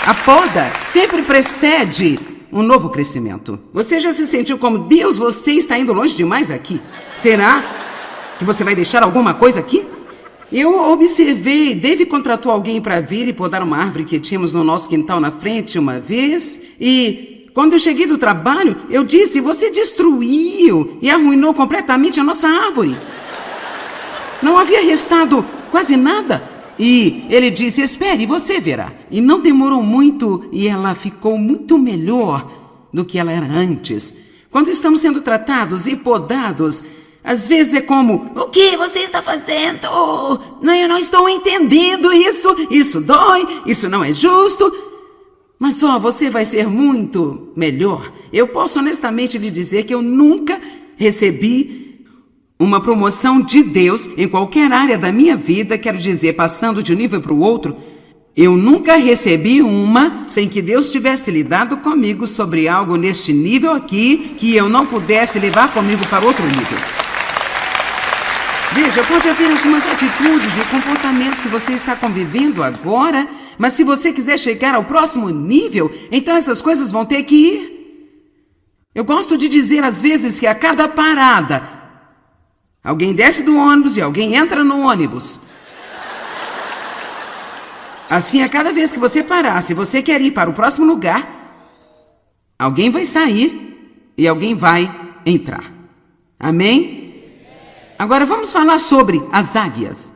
A poda sempre precede um novo crescimento. Você já se sentiu como Deus, você está indo longe demais aqui? Será que você vai deixar alguma coisa aqui? Eu observei, Dave contratou alguém para vir e podar uma árvore que tínhamos no nosso quintal na frente uma vez. E quando eu cheguei do trabalho, eu disse, você destruiu e arruinou completamente a nossa árvore. Não havia restado quase nada. E ele disse, espere, você verá. E não demorou muito e ela ficou muito melhor do que ela era antes. Quando estamos sendo tratados e podados, às vezes é como, o que você está fazendo? Não, eu não estou entendendo isso. Isso dói, isso não é justo. Mas você vai ser muito melhor. Eu posso honestamente lhe dizer que eu nunca recebi uma promoção de Deus em qualquer área da minha vida, quero dizer, passando de um nível para o outro. Eu nunca recebi uma sem que Deus tivesse lidado comigo sobre algo neste nível aqui que eu não pudesse levar comigo para outro nível. Veja, pode haver algumas atitudes e comportamentos que você está convivendo agora, mas se você quiser chegar ao próximo nível, então essas coisas vão ter que ir. Eu gosto de dizer às vezes que a cada parada, alguém desce do ônibus e alguém entra no ônibus. Assim, a cada vez que você parar, se você quer ir para o próximo lugar, alguém vai sair e alguém vai entrar. Amém? Agora vamos falar sobre as águias.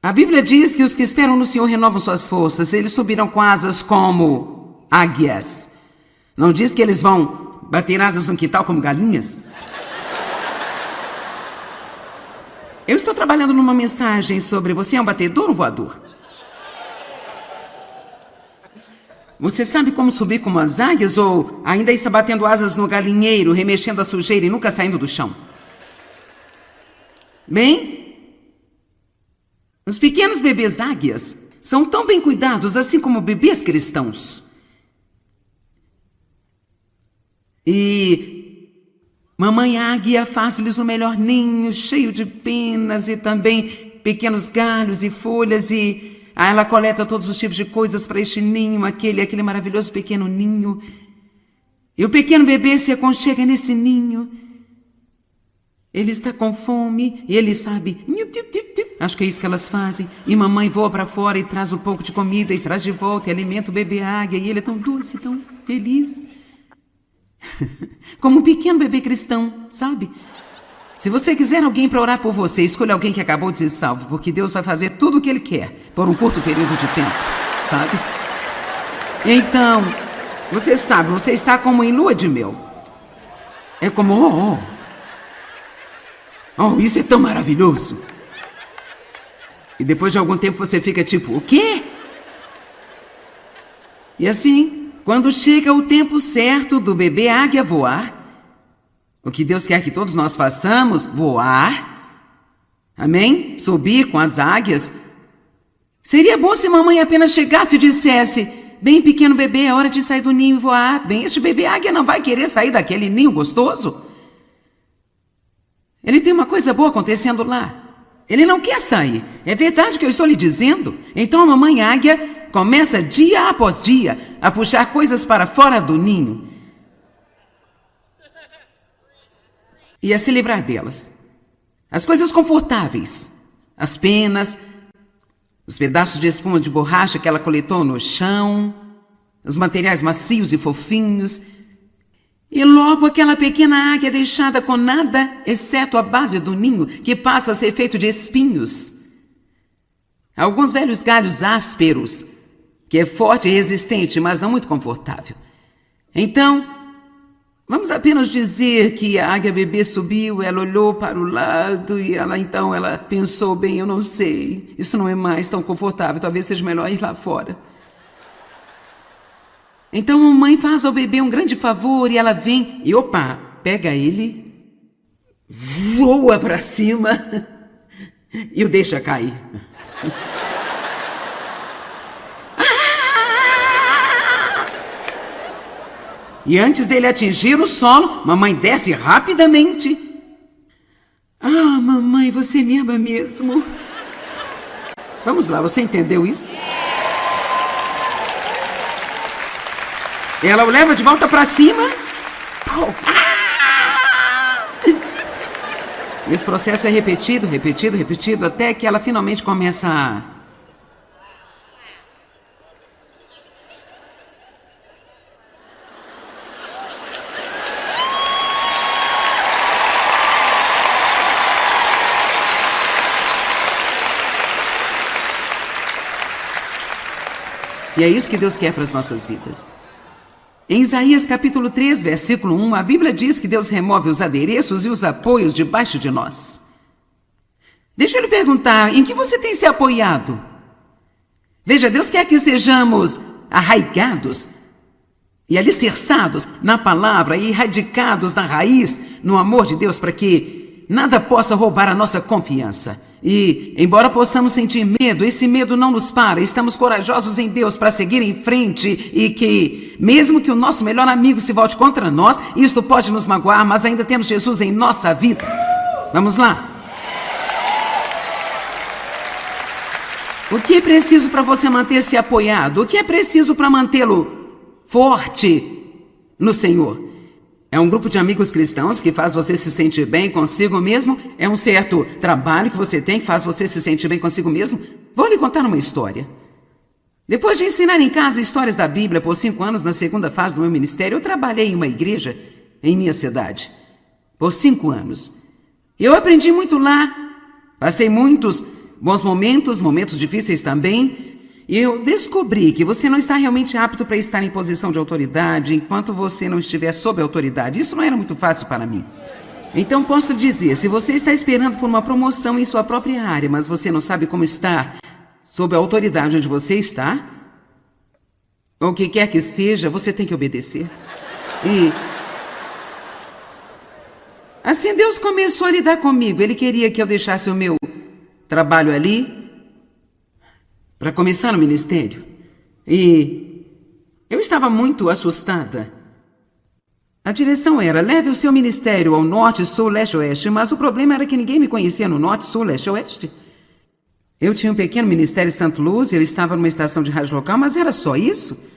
A Bíblia diz que os que esperam no Senhor renovam suas forças. Eles subirão com asas como águias. Não diz que eles vão bater asas no quintal como galinhas? Eu estou trabalhando numa mensagem sobre você é um batedor ou um voador? Você sabe como subir como as águias ou ainda está batendo asas no galinheiro, remexendo a sujeira e nunca saindo do chão? Bem, os pequenos bebês águias são tão bem cuidados assim como bebês cristãos. E mamãe águia faz-lhes o melhor ninho, cheio de penas e também pequenos galhos e folhas e ela coleta todos os tipos de coisas para este ninho, aquele maravilhoso pequeno ninho. E o pequeno bebê se aconchega nesse ninho. Ele está com fome e ele sabe, acho que é isso que elas fazem. E mamãe voa para fora e traz um pouco de comida e traz de volta e alimenta o bebê águia e ele é tão doce, tão feliz. Como um pequeno bebê cristão, sabe? Se você quiser alguém para orar por você, escolha alguém que acabou de ser salvo, porque Deus vai fazer tudo o que Ele quer por um curto período de tempo, sabe? Então, você sabe, você está como em lua de mel. É como, isso é tão maravilhoso. E depois de algum tempo você fica tipo, o quê? E assim, quando chega o tempo certo do bebê águia voar, o que Deus quer que todos nós façamos, voar, amém? Subir com as águias. Seria bom se mamãe apenas chegasse e dissesse, bem pequeno bebê, é hora de sair do ninho e voar. Bem, este bebê águia não vai querer sair daquele ninho gostoso. Ele tem uma coisa boa acontecendo lá. Ele não quer sair. É verdade que eu estou lhe dizendo? Então a mamãe águia começa dia após dia a puxar coisas para fora do ninho e a se livrar delas. As coisas confortáveis, as penas, os pedaços de espuma de borracha que ela coletou no chão, os materiais macios e fofinhos. E logo aquela pequena águia deixada com nada, exceto a base do ninho, que passa a ser feito de espinhos. Alguns velhos galhos ásperos, que é forte e resistente, mas não muito confortável. Então, vamos apenas dizer que a águia bebê subiu, ela olhou para o lado e ela pensou, bem, eu não sei, isso não é mais tão confortável, talvez seja melhor ir lá fora. Então a mamãe faz ao bebê um grande favor e ela vem e, pega ele, voa para cima e o deixa cair. E antes dele atingir o solo, mamãe desce rapidamente. Mamãe, você me ama mesmo? Vamos lá, você entendeu isso? Ela o leva de volta para cima. Esse processo é repetido, até que ela finalmente começa a... E é isso que Deus quer para as nossas vidas. Em Isaías capítulo 3, versículo 1, a Bíblia diz que Deus remove os adereços e os apoios debaixo de nós. Deixa eu lhe perguntar, em que você tem se apoiado? Veja, Deus quer que sejamos arraigados e alicerçados na palavra e radicados na raiz, no amor de Deus, para que nada possa roubar a nossa confiança. E, embora possamos sentir medo, esse medo não nos para. Estamos corajosos em Deus para seguir em frente e que, mesmo que o nosso melhor amigo se volte contra nós, isto pode nos magoar, mas ainda temos Jesus em nossa vida. Vamos lá? O que é preciso para você manter-se apoiado? O que é preciso para mantê-lo forte no Senhor? É um grupo de amigos cristãos que faz você se sentir bem consigo mesmo? É um certo trabalho que você tem que faz você se sentir bem consigo mesmo? Vou lhe contar uma história. Depois de ensinar em casa histórias da Bíblia por 5 anos na segunda fase do meu ministério, eu trabalhei em uma igreja em minha cidade. Por 5 anos. Eu aprendi muito lá. Passei muitos bons momentos, momentos difíceis também. E eu descobri que você não está realmente apto para estar em posição de autoridade enquanto você não estiver sob autoridade. Isso não era muito fácil para mim. Então posso dizer, se você está esperando por uma promoção em sua própria área, mas você não sabe como estar sob a autoridade onde você está, ou o que quer que seja, você tem que obedecer. E assim Deus começou a lidar comigo. Ele queria que eu deixasse o meu trabalho ali para começar o ministério. E eu estava muito assustada. A direção era, leve o seu ministério ao norte, sul, leste, oeste, mas o problema era que ninguém me conhecia no norte, sul, leste, oeste. Eu tinha um pequeno ministério em Santa Luz, eu estava numa estação de rádio local, mas era só isso.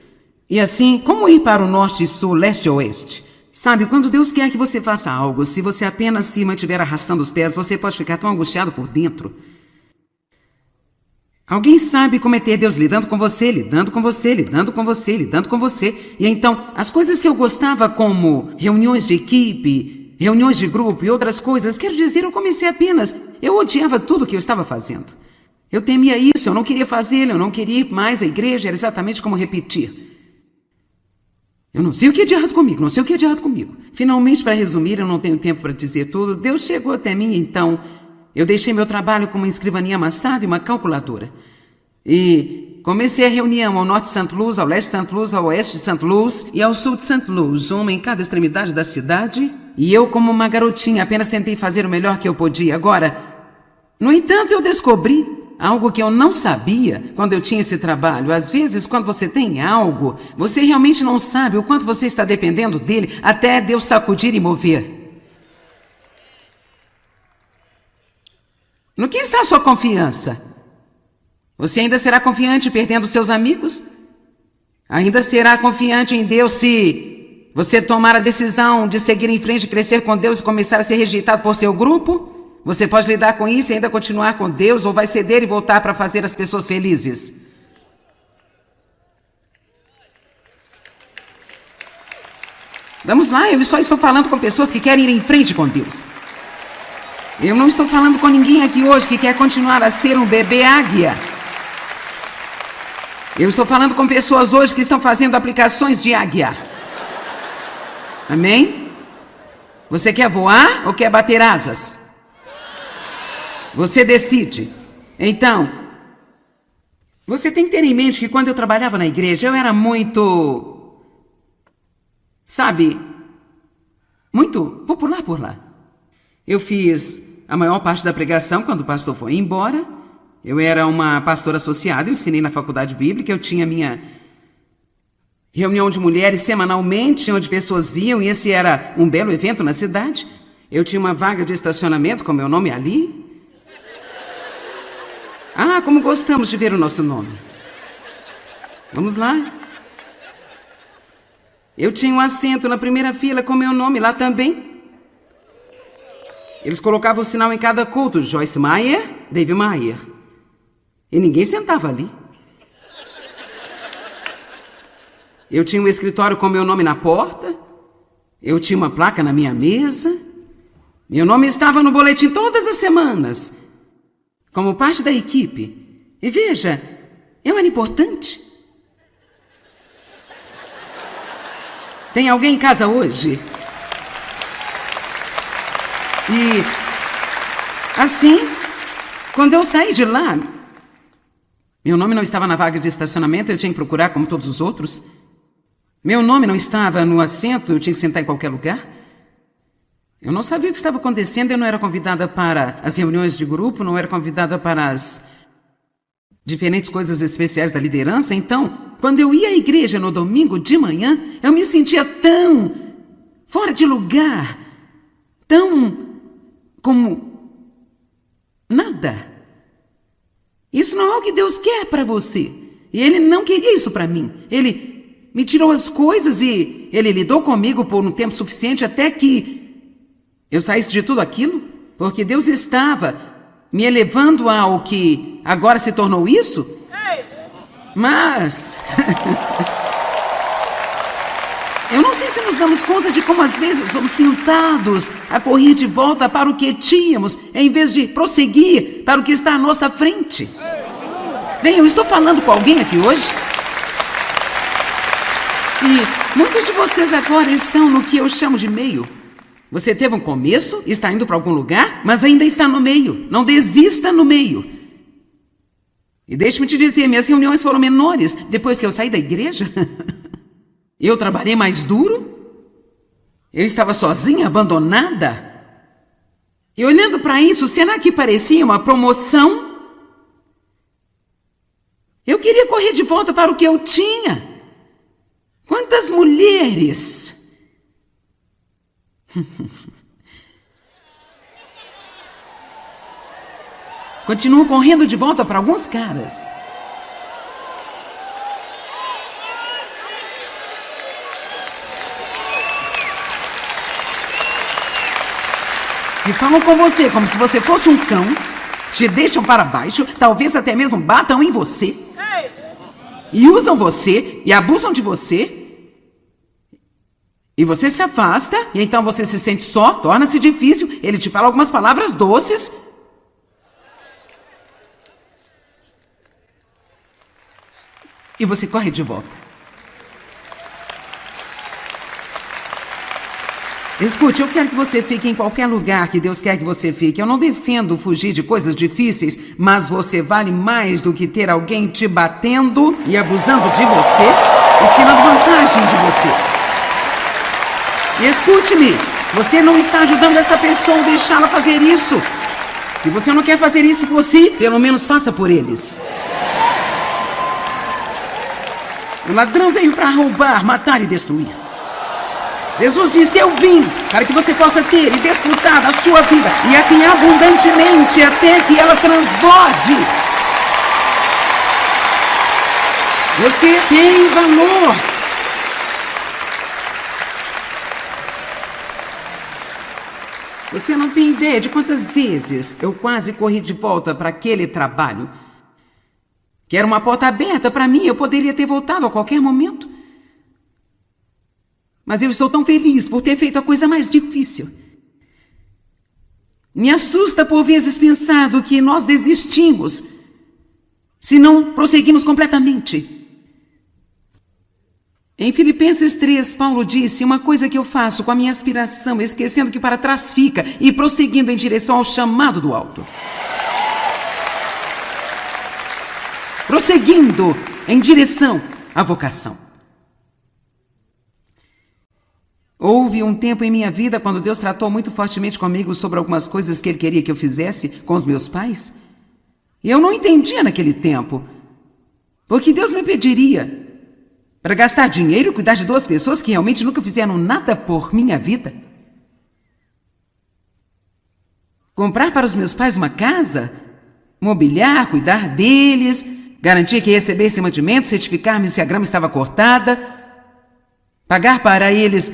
E assim, como ir para o norte, sul, leste, oeste? Sabe, quando Deus quer que você faça algo, se você apenas se mantiver arrastando os pés, você pode ficar tão angustiado por dentro. Alguém sabe como é ter Deus lidando com você, lidando com você, lidando com você, lidando com você. E então, as coisas que eu gostava como reuniões de equipe, reuniões de grupo e outras coisas, quero dizer, eu comecei apenas, eu odiava tudo que eu estava fazendo. Eu temia isso, eu não queria fazê-lo, eu não queria ir mais à igreja, era exatamente como repetir. Eu não sei o que é de errado comigo, não sei o que é de errado comigo. Finalmente, para resumir, eu não tenho tempo para dizer tudo, Deus chegou até mim, então eu deixei meu trabalho com uma escrivaninha amassada e uma calculadora. E comecei a reunião ao norte de Santa Luz, ao leste de Santa Luz, ao oeste de Santa Luz e ao sul de Santa Luz, uma em cada extremidade da cidade. E eu, como uma garotinha, apenas tentei fazer o melhor que eu podia. Agora, no entanto, eu descobri algo que eu não sabia quando eu tinha esse trabalho. Às vezes, quando você tem algo, você realmente não sabe o quanto você está dependendo dele até Deus sacudir e mover. No que está a sua confiança? Você ainda será confiante perdendo seus amigos? Ainda será confiante em Deus se você tomar a decisão de seguir em frente, crescer com Deus e começar a ser rejeitado por seu grupo? Você pode lidar com isso e ainda continuar com Deus ou vai ceder e voltar para fazer as pessoas felizes? Vamos lá, eu só estou falando com pessoas que querem ir em frente com Deus. Eu não estou falando com ninguém aqui hoje que quer continuar a ser um bebê águia. Eu estou falando com pessoas hoje que estão fazendo aplicações de águia. Amém? Você quer voar ou quer bater asas? Você decide. Então, você tem que ter em mente que quando eu trabalhava na igreja, eu era muito, sabe, muito popular por lá. Eu fiz a maior parte da pregação quando o pastor foi embora. Eu era uma pastora associada, eu ensinei na faculdade bíblica, eu tinha minha reunião de mulheres semanalmente, onde pessoas viam, e esse era um belo evento na cidade. Eu tinha uma vaga de estacionamento com meu nome ali. Ah, como gostamos de ver o nosso nome. Vamos lá. Eu tinha um assento na primeira fila com meu nome lá também. Eles colocavam o sinal em cada culto, Joyce Meyer, Dave Meyer. E ninguém sentava ali. Eu tinha um escritório com meu nome na porta. Eu tinha uma placa na minha mesa. Meu nome estava no boletim todas as semanas, como parte da equipe. E veja, eu era importante. Tem alguém em casa hoje? E, assim, quando eu saí de lá, meu nome não estava na vaga de estacionamento, eu tinha que procurar como todos os outros. Meu nome não estava no assento, eu tinha que sentar em qualquer lugar. Eu não sabia o que estava acontecendo, eu não era convidada para as reuniões de grupo, não era convidada para as diferentes coisas especiais da liderança. Então, quando eu ia à igreja no domingo de manhã, eu me sentia tão fora de lugar, tão como nada. Isso não é o que Deus quer para você. E Ele não queria isso para mim. Ele me tirou as coisas e Ele lidou comigo por um tempo suficiente até que eu saísse de tudo aquilo, porque Deus estava me elevando ao que agora se tornou isso. Mas eu não sei se nos damos conta de como às vezes somos tentados a correr de volta para o que tínhamos, em vez de prosseguir para o que está à nossa frente. Bem, eu estou falando com alguém aqui hoje. E muitos de vocês agora estão no que eu chamo de meio. Você teve um começo, está indo para algum lugar, mas ainda está no meio. Não desista no meio. E deixe-me te dizer, minhas reuniões foram menores depois que eu saí da igreja. Eu trabalhei mais duro. Eu estava sozinha, abandonada. E olhando para isso, será que parecia uma promoção? Eu queria correr de volta para o que eu tinha. Quantas mulheres continuam correndo de volta para alguns caras. E falam com você como se você fosse um cão, te deixam para baixo, talvez até mesmo batam em você. E usam você e abusam de você. E você se afasta, e então você se sente só, torna-se difícil, ele te fala algumas palavras doces. E você corre de volta. Escute, eu quero que você fique em qualquer lugar que Deus quer que você fique. Eu não defendo fugir de coisas difíceis, mas você vale mais do que ter alguém te batendo e abusando de você e tirando vantagem de você. Escute-me, você não está ajudando essa pessoa a deixá-la fazer isso. Se você não quer fazer isso por si, pelo menos faça por eles. O ladrão veio para roubar, matar e destruir. Jesus disse, eu vim para que você possa ter e desfrutar da sua vida e a tenha abundantemente até que ela transborde. Você tem valor. Você não tem ideia de quantas vezes eu quase corri de volta para aquele trabalho. Que era uma porta aberta para mim, eu poderia ter voltado a qualquer momento. Mas eu estou tão feliz por ter feito a coisa mais difícil. Me assusta por vezes pensar do que nós desistimos, se não prosseguimos completamente. Em Filipenses 3, Paulo disse, uma coisa que eu faço com a minha aspiração, esquecendo que para trás fica e prosseguindo em direção ao chamado do alto. Prosseguindo em direção à vocação. Houve um tempo em minha vida quando Deus tratou muito fortemente comigo sobre algumas coisas que Ele queria que eu fizesse com os meus pais. E eu não entendia naquele tempo, porque Deus me pediria para gastar dinheiro e cuidar de duas pessoas que realmente nunca fizeram nada por minha vida. Comprar para os meus pais uma casa mobiliar, cuidar deles, garantir que recebessem mantimento, certificar-me se a grama estava cortada, pagar para eles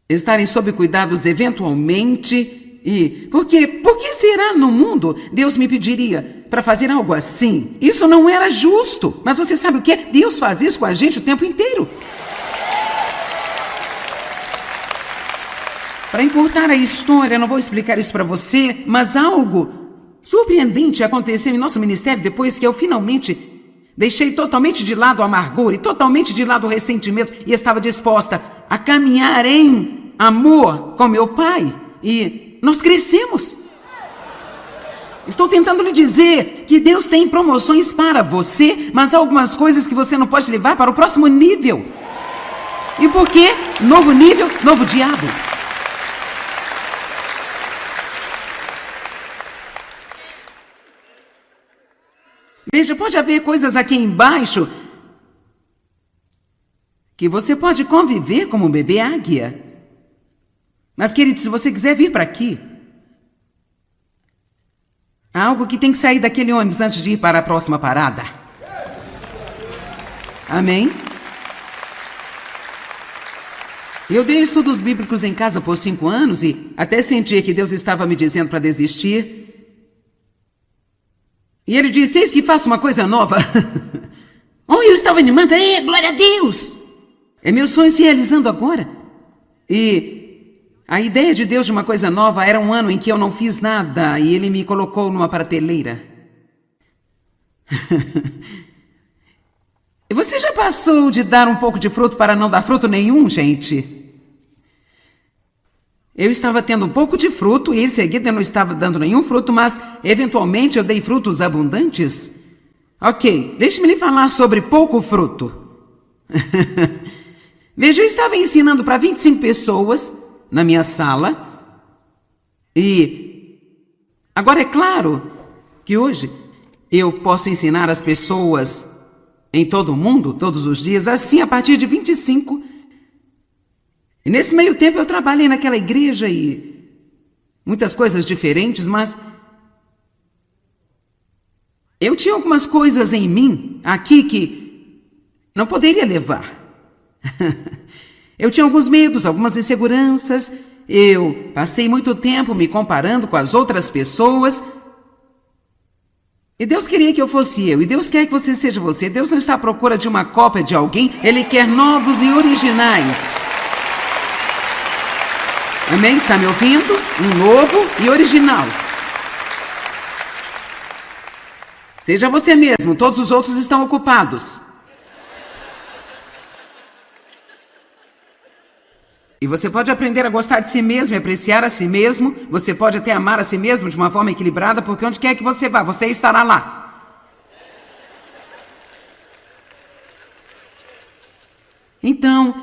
estarem sob cuidados eventualmente. E por que será no mundo Deus me pediria para fazer algo assim? Isso não era justo. Mas você sabe o que? Deus faz isso com a gente o tempo inteiro. Para encurtar a história, não vou explicar isso para você, mas algo surpreendente aconteceu em nosso ministério depois que eu finalmente deixei totalmente de lado o amargor e totalmente de lado o ressentimento e estava disposta a caminhar em amor com meu pai. E nós crescemos. Estou tentando lhe dizer que Deus tem promoções para você, mas há algumas coisas que você não pode levar para o próximo nível. E por quê? Novo nível, novo diabo. Veja, pode haver coisas aqui embaixo que você pode conviver como um bebê águia. Mas, querido, se você quiser vir para aqui, há algo que tem que sair daquele ônibus antes de ir para a próxima parada. Amém? Eu dei estudos bíblicos em casa por 5 anos e até senti que Deus estava me dizendo para desistir. E ele disse, eis que faço uma coisa nova. Oh, eu estava animada. Glória a Deus! É meu sonho se realizando agora. E a ideia de Deus de uma coisa nova era um ano em que eu não fiz nada e ele me colocou numa prateleira. E você já passou de dar um pouco de fruto para não dar fruto nenhum, gente? Eu estava tendo um pouco de fruto e em seguida eu não estava dando nenhum fruto, mas eventualmente eu dei frutos abundantes. Ok, deixe-me lhe falar sobre pouco fruto. Veja, eu estava ensinando para 25 pessoas na minha sala e agora é claro que hoje eu posso ensinar as pessoas em todo o mundo, todos os dias, assim a partir de 25. E nesse meio tempo eu trabalhei naquela igreja e muitas coisas diferentes, mas eu tinha algumas coisas em mim aqui que não poderia levar. Eu tinha alguns medos, algumas inseguranças, eu passei muito tempo me comparando com as outras pessoas. E Deus queria que eu fosse eu, e Deus quer que você seja você. Deus não está à procura de uma cópia de alguém, Ele quer novos e originais. Amém? Está me ouvindo? Um novo e original. Seja você mesmo, todos os outros estão ocupados. E você pode aprender a gostar de si mesmo e apreciar a si mesmo. Você pode até amar a si mesmo de uma forma equilibrada, porque onde quer que você vá, você estará lá. Então,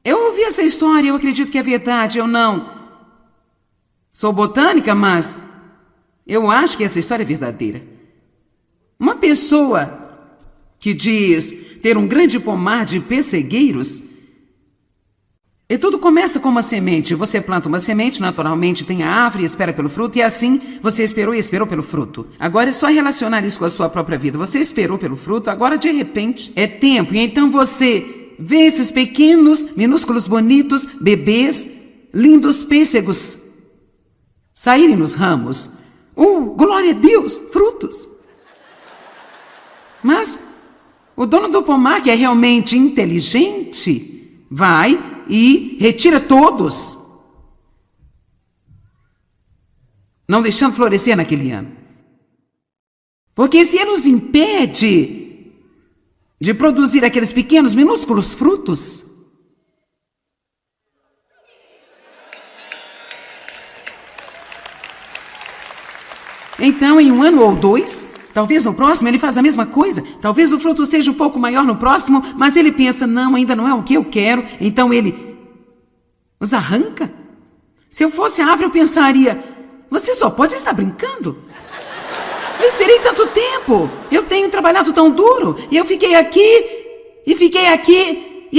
eu ouvi essa história, eu acredito que é verdade, eu não sou botânica, mas eu acho que essa história é verdadeira. Uma pessoa que diz ter um grande pomar de pessegueiros, e tudo começa com uma semente. Você planta uma semente, naturalmente tem a árvore, espera pelo fruto, e assim você esperou e esperou pelo fruto. Agora é só relacionar isso com a sua própria vida. Você esperou pelo fruto, agora de repente é tempo, e então você vê esses pequenos, minúsculos, bonitos, bebês, lindos pêssegos saírem nos ramos. Glória a Deus, frutos. Mas o dono do pomar, que é realmente inteligente, vai e retira todos, não deixando florescer naquele ano. Porque se ele nos impede de produzir aqueles pequenos, minúsculos frutos, então em 1 ano ou 2, talvez no próximo ele faz a mesma coisa. Talvez o fruto seja um pouco maior no próximo, mas ele pensa, não, ainda não é o que eu quero. Então ele os arranca. Se eu fosse a árvore, eu pensaria, você só pode estar brincando. Eu esperei tanto tempo, eu tenho trabalhado tão duro, e eu fiquei aqui, e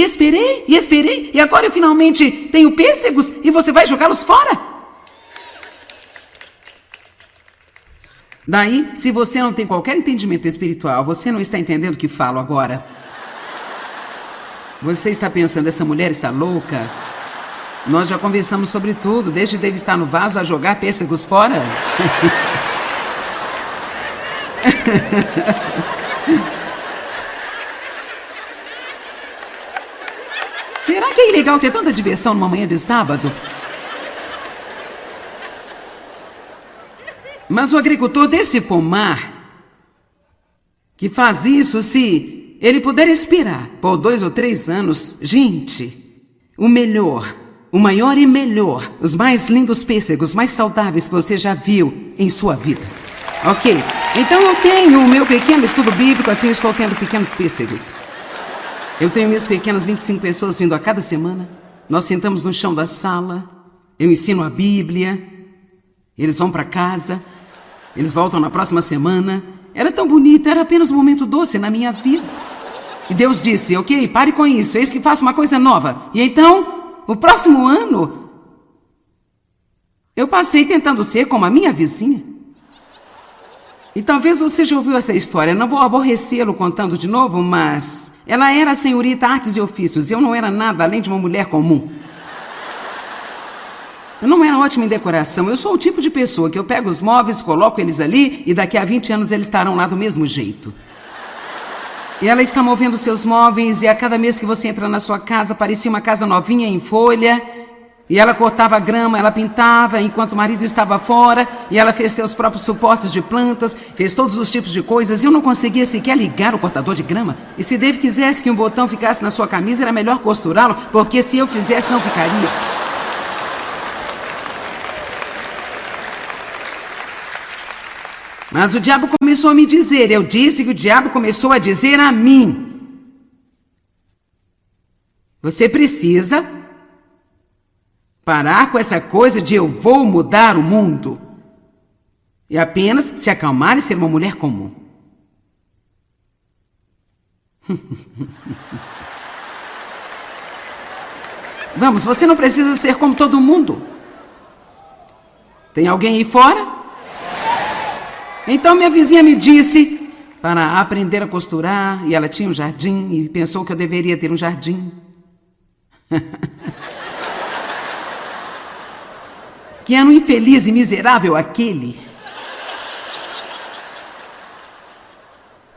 esperei, e agora eu finalmente tenho pêssegos, e você vai jogá-los fora? Daí, se você não tem qualquer entendimento espiritual, você não está entendendo o que falo agora. Você está pensando, essa mulher está louca? Nós já conversamos sobre tudo, desde deve estar no vaso a jogar pêssegos fora. Será que é ilegal ter tanta diversão numa manhã de sábado? Mas o agricultor desse pomar, que faz isso, se ele puder expirar por 2 ou 3 anos, gente, o melhor, o maior e melhor, os mais lindos pêssegos, mais saudáveis que você já viu em sua vida. Ok, então eu tenho o meu pequeno estudo bíblico, assim estou tendo pequenos pêssegos. Eu tenho minhas pequenas 25 pessoas vindo a cada semana. Nós sentamos no chão da sala, eu ensino a Bíblia, eles vão para casa, eles voltam na próxima semana. Era tão bonito, era apenas um momento doce na minha vida. E Deus disse, ok, pare com isso, eis que faço uma coisa nova. E então, o próximo ano, eu passei tentando ser como a minha vizinha. E talvez você já ouviu essa história, não vou aborrecê-lo contando de novo, mas ela era a senhorita Artes e Ofícios, e eu não era nada além de uma mulher comum. Eu não era ótima em decoração, eu sou o tipo de pessoa que eu pego os móveis, coloco eles ali, e daqui a 20 anos eles estarão lá do mesmo jeito. E ela está movendo seus móveis, e a cada mês que você entra na sua casa, parecia uma casa novinha em folha. E ela cortava grama, ela pintava, enquanto o marido estava fora, e ela fez seus próprios suportes de plantas, fez todos os tipos de coisas, e eu não conseguia sequer ligar o cortador de grama. E se Dave quisesse que um botão ficasse na sua camisa, era melhor costurá-lo, porque se eu fizesse, não ficaria. Mas o diabo começou a me dizer, eu disse que o diabo começou a dizer a mim: você precisa parar com essa coisa de eu vou mudar o mundo. E apenas se acalmar e ser uma mulher comum. Vamos, você não precisa ser como todo mundo. Tem alguém aí fora? Então minha vizinha me disse para aprender a costurar, e ela tinha um jardim e pensou que eu deveria ter um jardim. Que ano infeliz e miserável aquele.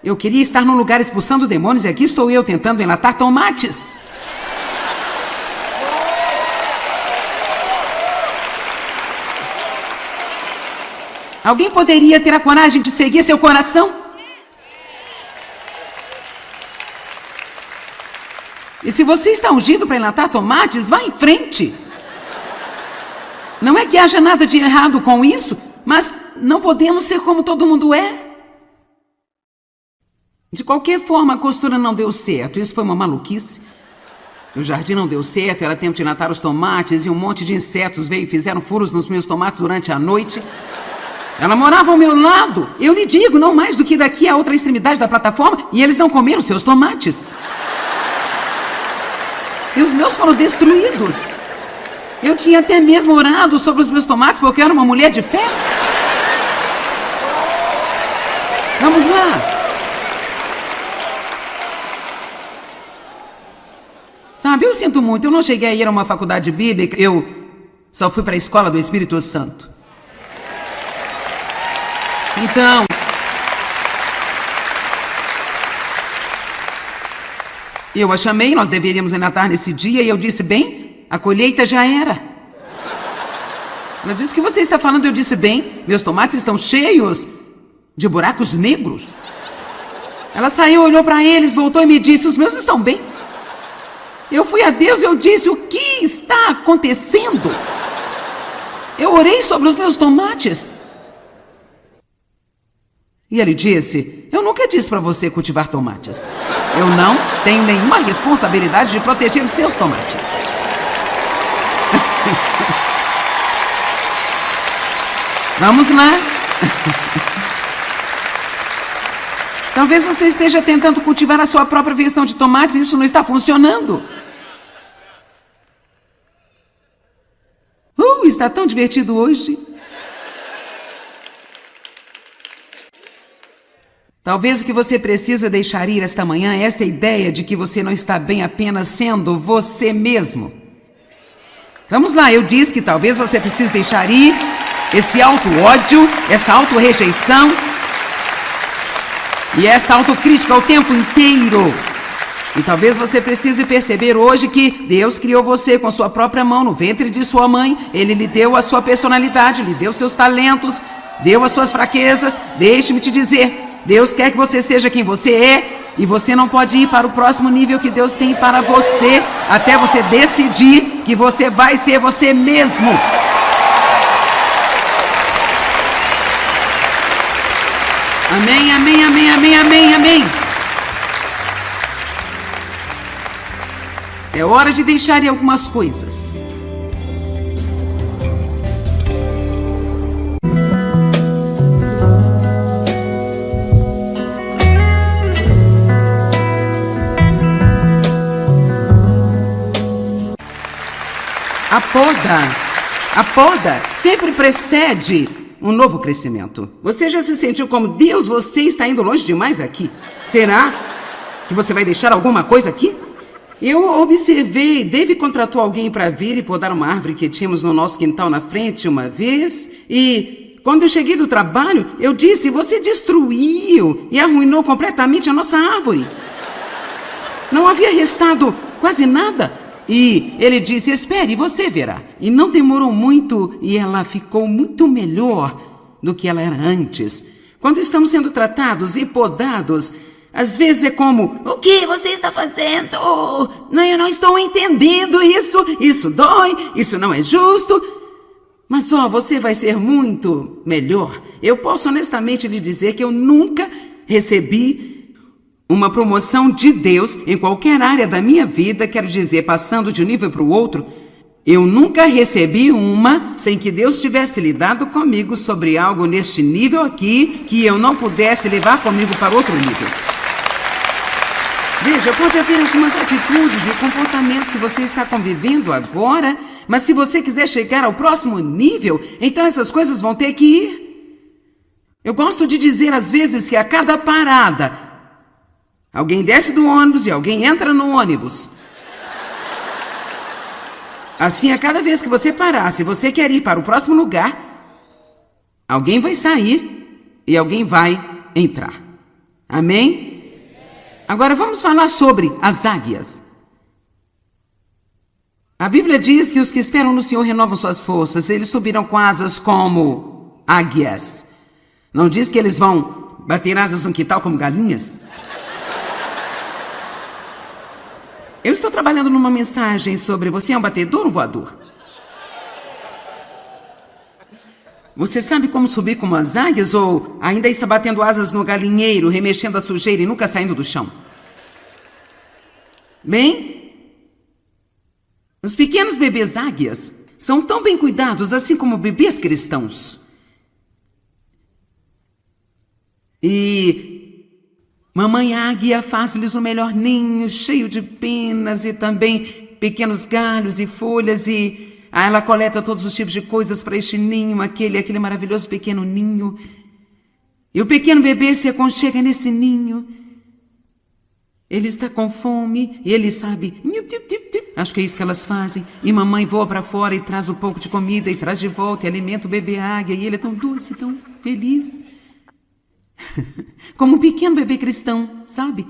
Eu queria estar num lugar expulsando demônios e aqui estou eu tentando enlatar tomates. Alguém poderia ter a coragem de seguir seu coração? E se você está ungido para enlatar tomates, vá em frente. Não é que haja nada de errado com isso, mas não podemos ser como todo mundo é. De qualquer forma, a costura não deu certo. Isso foi uma maluquice. O jardim não deu certo, era tempo de enlatar os tomates e um monte de insetos veio e fizeram furos nos meus tomates durante a noite. Ela morava ao meu lado. Eu lhe digo, não mais do que daqui à outra extremidade da plataforma, e eles não comeram seus tomates. E os meus foram destruídos. Eu tinha até mesmo orado sobre os meus tomates porque eu era uma mulher de fé. Vamos lá. Sabe, eu sinto muito, eu não cheguei a ir a uma faculdade bíblica, eu só fui para a escola do Espírito Santo. Então, eu a chamei, nós deveríamos enlatar nesse dia, e eu disse, bem, a colheita já era. Ela disse, o que você está falando? Eu disse, bem, meus tomates estão cheios de buracos negros. Ela saiu, olhou para eles, voltou e me disse, os meus estão bem. Eu fui a Deus e eu disse, o que está acontecendo? Eu orei sobre os meus tomates. E ele disse, eu nunca disse para você cultivar tomates. Eu não tenho nenhuma responsabilidade de proteger os seus tomates. Vamos lá. Talvez você esteja tentando cultivar a sua própria versão de tomates e isso não está funcionando. Está tão divertido hoje. Talvez o que você precisa deixar ir esta manhã é essa ideia de que você não está bem apenas sendo você mesmo. Vamos lá, eu disse que talvez você precise deixar ir esse auto-ódio, essa auto-rejeição e esta autocrítica o tempo inteiro. E talvez você precise perceber hoje que Deus criou você com sua própria mão no ventre de sua mãe. Ele lhe deu a sua personalidade, lhe deu seus talentos, deu as suas fraquezas. Deixe-me te dizer, Deus quer que você seja quem você é. E você não pode ir para o próximo nível que Deus tem para você até você decidir que você vai ser você mesmo. Amém, amém, amém, amém, amém, amém. É hora de deixar ir algumas coisas. A poda sempre precede um novo crescimento. Você já se sentiu como Deus, você está indo longe demais aqui? Será que você vai deixar alguma coisa aqui? Eu observei, Dave contratou alguém para vir e podar uma árvore que tínhamos no nosso quintal na frente uma vez. E quando eu cheguei do trabalho, eu disse, você destruiu e arruinou completamente a nossa árvore. Não havia restado quase nada. E ele disse, espere, você verá. E não demorou muito e ela ficou muito melhor do que ela era antes. Quando estamos sendo tratados e podados, às vezes é como, o que você está fazendo? Não, eu não estou entendendo isso. Isso dói, isso não é justo. Mas você vai ser muito melhor. Eu posso honestamente lhe dizer que eu nunca recebi uma promoção de Deus em qualquer área da minha vida, quero dizer, passando de um nível para o outro. Eu nunca recebi uma sem que Deus tivesse lidado comigo sobre algo neste nível aqui que eu não pudesse levar comigo para outro nível. Veja, pode haver algumas atitudes e comportamentos que você está convivendo agora, mas se você quiser chegar ao próximo nível, então essas coisas vão ter que ir. Eu gosto de dizer às vezes que a cada parada, alguém desce do ônibus e alguém entra no ônibus. Assim, a cada vez que você parar, se você quer ir para o próximo lugar, alguém vai sair e alguém vai entrar. Amém? Agora vamos falar sobre as águias. A Bíblia diz que os que esperam no Senhor renovam suas forças. Eles subirão com asas como águias. Não diz que eles vão bater asas no quintal como galinhas? Eu estou trabalhando numa mensagem sobre você é um batedor ou um voador? Você sabe como subir como as águias ou ainda está batendo asas no galinheiro, remexendo a sujeira e nunca saindo do chão? Bem, os pequenos bebês águias são tão bem cuidados assim como bebês cristãos. E mamãe águia faz-lhes o melhor ninho, cheio de penas e também pequenos galhos e folhas e ela coleta todos os tipos de coisas para este ninho, aquele maravilhoso pequeno ninho. E o pequeno bebê se aconchega nesse ninho. Ele está com fome e ele sabe, acho que é isso que elas fazem. E mamãe voa para fora e traz um pouco de comida e traz de volta e alimenta o bebê águia. E ele é tão doce, tão feliz. Como um pequeno bebê cristão, sabe?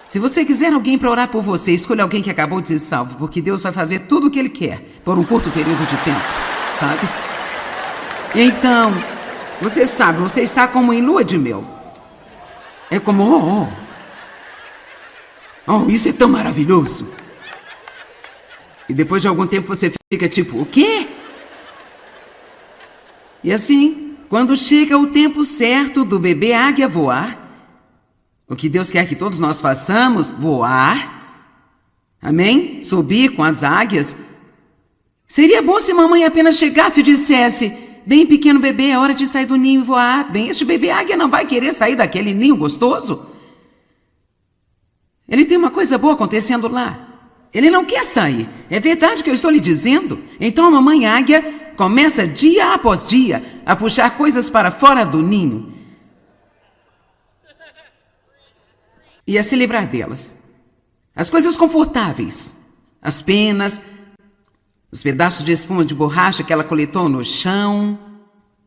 Se você quiser alguém para orar por você, escolha alguém que acabou de ser salvo, porque Deus vai fazer tudo o que Ele quer por um curto período de tempo, sabe? Então, você sabe, você está como em lua de mel. É como, isso é tão maravilhoso. E depois de algum tempo você fica tipo, o quê? E assim, quando chega o tempo certo do bebê águia voar, o que Deus quer que todos nós façamos, voar, amém? Subir com as águias. Seria bom se mamãe apenas chegasse e dissesse, bem pequeno bebê, é hora de sair do ninho e voar. Bem, este bebê águia não vai querer sair daquele ninho gostoso. Ele tem uma coisa boa acontecendo lá. Ele não quer sair. É verdade o que eu estou lhe dizendo? Então a mamãe águia começa dia após dia a puxar coisas para fora do ninho. e a se livrar delas. As coisas confortáveis, as penas, os pedaços de espuma de borracha que ela coletou no chão,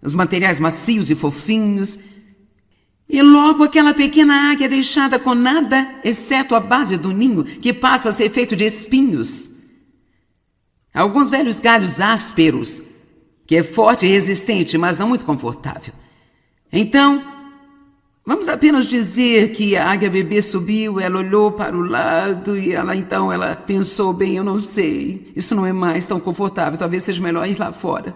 os materiais macios e fofinhos, e logo aquela pequena águia deixada com nada, exceto a base do ninho, que passa a ser feito de espinhos. Alguns velhos galhos ásperos, que é forte e resistente, mas não muito confortável. Então, vamos apenas dizer que a águia bebê subiu, ela olhou para o lado e ela pensou, bem, eu não sei, isso não é mais tão confortável, talvez seja melhor ir lá fora.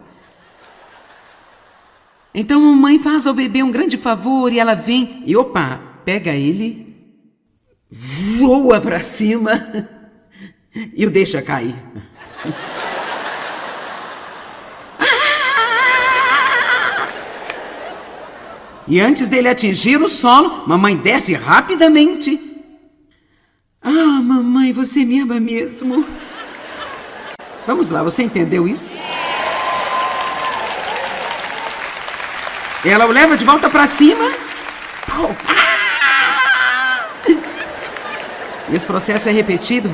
Então a mamãe faz ao bebê um grande favor e ela vem e, pega ele, voa para cima e o deixa cair. E antes dele atingir o solo, mamãe desce rapidamente. Ah, mamãe, você me ama mesmo. Vamos lá, você entendeu isso? Ela o leva de volta para cima. Esse processo é repetido,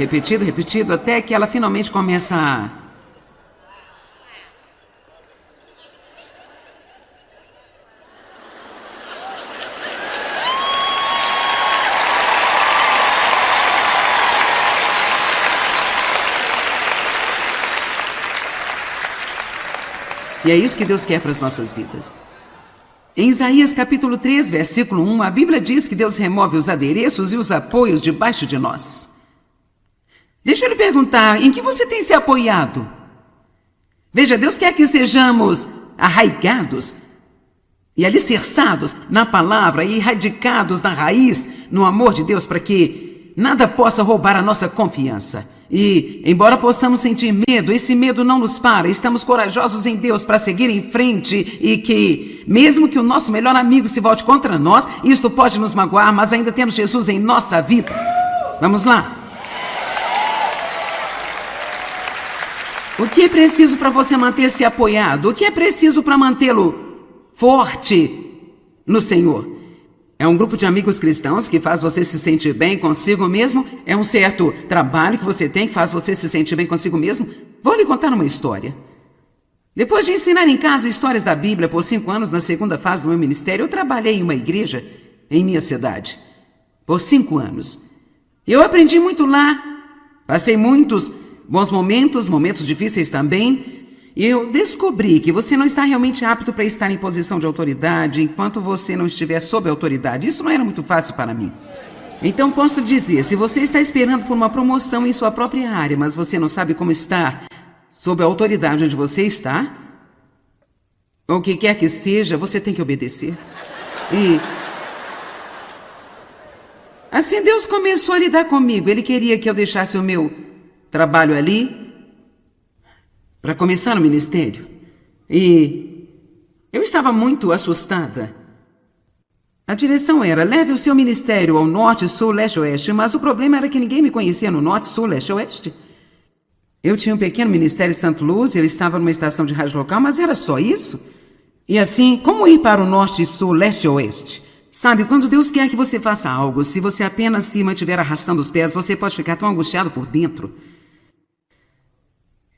até que ela finalmente começa a... E é isso que Deus quer para as nossas vidas. Em Isaías capítulo 3, versículo 1, a Bíblia diz que Deus remove os adereços e os apoios debaixo de nós. Deixa eu lhe perguntar, em que você tem se apoiado? Veja, Deus quer que sejamos arraigados e alicerçados na palavra e radicados na raiz, no amor de Deus, para que nada possa roubar a nossa confiança. E, embora possamos sentir medo, esse medo não nos para. Estamos corajosos em Deus para seguir em frente e que, mesmo que o nosso melhor amigo se volte contra nós, isto pode nos magoar, mas ainda temos Jesus em nossa vida. Vamos lá. O que é preciso para você manter-se apoiado? O que é preciso para mantê-lo forte no Senhor? É um grupo de amigos cristãos que faz você se sentir bem consigo mesmo? É um certo trabalho que você tem que faz você se sentir bem consigo mesmo? Vou lhe contar uma história. Depois de ensinar em casa histórias da Bíblia por 5 anos na segunda fase do meu ministério, eu trabalhei em uma igreja em minha cidade. Por 5 anos. Eu aprendi muito lá. Passei muitos bons momentos difíceis também. E eu descobri que você não está realmente apto para estar em posição de autoridade enquanto você não estiver sob autoridade. Isso não era muito fácil para mim. Então posso dizer, se você está esperando por uma promoção em sua própria área, mas você não sabe como estar sob a autoridade onde você está, ou o que quer que seja, você tem que obedecer. E assim Deus começou a lidar comigo. Ele queria que eu deixasse o meu trabalho ali para começar no ministério. E eu estava muito assustada. A direção era, leve o seu ministério ao norte, sul, leste, oeste, mas o problema era que ninguém me conhecia no norte, sul, leste, oeste. Eu tinha um pequeno ministério em St. Louis, eu estava numa estação de rádio local, mas era só isso. E assim, como ir para o norte, sul, leste e oeste? Sabe, quando Deus quer que você faça algo, se você apenas se mantiver arrastando os pés, você pode ficar tão angustiado por dentro.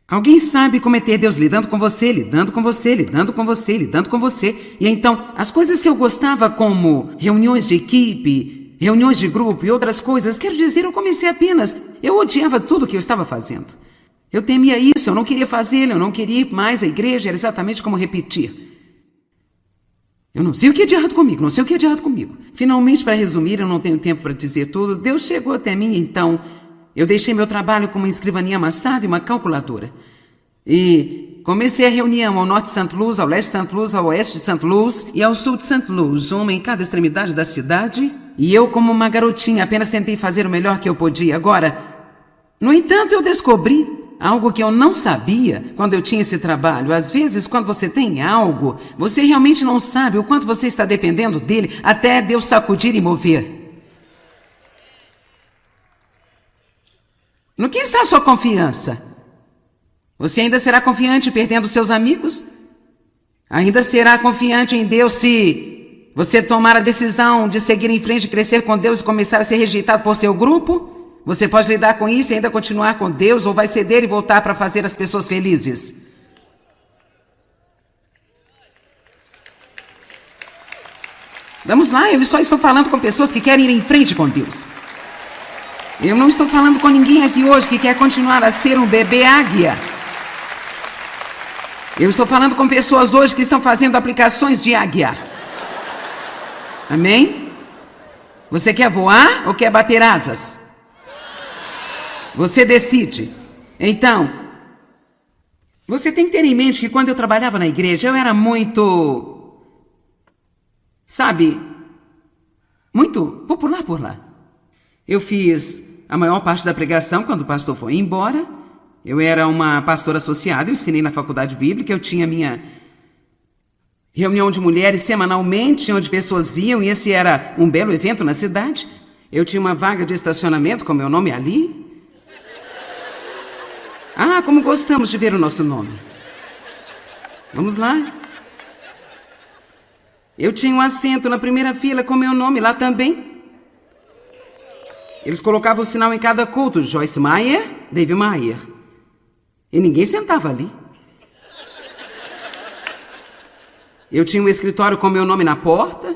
Alguém sabe como é ter Deus lidando com você, lidando com você, lidando com você, lidando com você. E então, as coisas que eu gostava, como reuniões de equipe, reuniões de grupo e outras coisas, quero dizer, eu comecei apenas. Eu odiava tudo o que eu estava fazendo. Eu temia isso, eu não queria fazê-lo, eu não queria ir mais à igreja, era exatamente como repetir. Eu não sei o que é de errado comigo, não sei o que é de errado comigo. Finalmente, para resumir, eu não tenho tempo para dizer tudo, Deus chegou até mim, então eu deixei meu trabalho com uma escrivaninha amassada e uma calculadora. E comecei a reunião ao norte de St. Louis, ao leste de St. Louis, ao oeste de St. Louis e ao sul de St. Louis, uma em cada extremidade da cidade. E eu, como uma garotinha, apenas tentei fazer o melhor que eu podia. Agora, no entanto, eu descobri algo que eu não sabia quando eu tinha esse trabalho. Às vezes, quando você tem algo, você realmente não sabe o quanto você está dependendo dele até Deus sacudir e mover. No que está a sua confiança? Você ainda será confiante perdendo seus amigos? Ainda será confiante em Deus se Você tomar a decisão de seguir em frente, crescer com Deus e começar a ser rejeitado por seu grupo? Você pode lidar com isso e ainda continuar com Deus, ou vai ceder e voltar para fazer as pessoas felizes? Vamos lá, eu só estou falando com pessoas que querem ir em frente com Deus. Eu não estou falando com ninguém aqui hoje que quer continuar a ser um bebê águia. Eu estou falando com pessoas hoje que estão fazendo aplicações de águia. Amém? Você quer voar ou quer bater asas? Você decide. Então, você tem que ter em mente que quando eu trabalhava na igreja, eu era muito, sabe, muito popular por lá. Eu fiz a maior parte da pregação quando o pastor foi embora. Eu era uma pastora associada, eu ensinei na faculdade bíblica, eu tinha minha reunião de mulheres semanalmente, onde pessoas vinham, e esse era um belo evento na cidade. Eu tinha uma vaga de estacionamento com meu nome ali. Ah, como gostamos de ver o nosso nome. Vamos lá. Eu tinha um assento na primeira fila com meu nome lá também. Eles colocavam o sinal em cada culto, Joyce Meyer, Dave Meyer. E ninguém sentava ali. Eu tinha um escritório com meu nome na porta.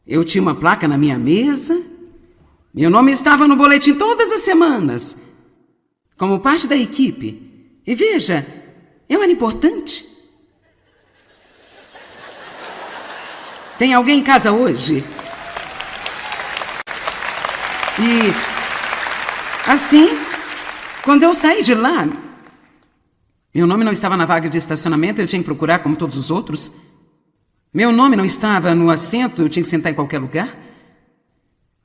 Eu tinha uma placa na minha mesa. Meu nome estava no boletim todas as semanas, como parte da equipe. E veja, eu era importante. Tem alguém em casa hoje? E assim, quando eu saí de lá, meu nome não estava na vaga de estacionamento, eu tinha que procurar como todos os outros. Meu nome não estava no assento, eu tinha que sentar em qualquer lugar.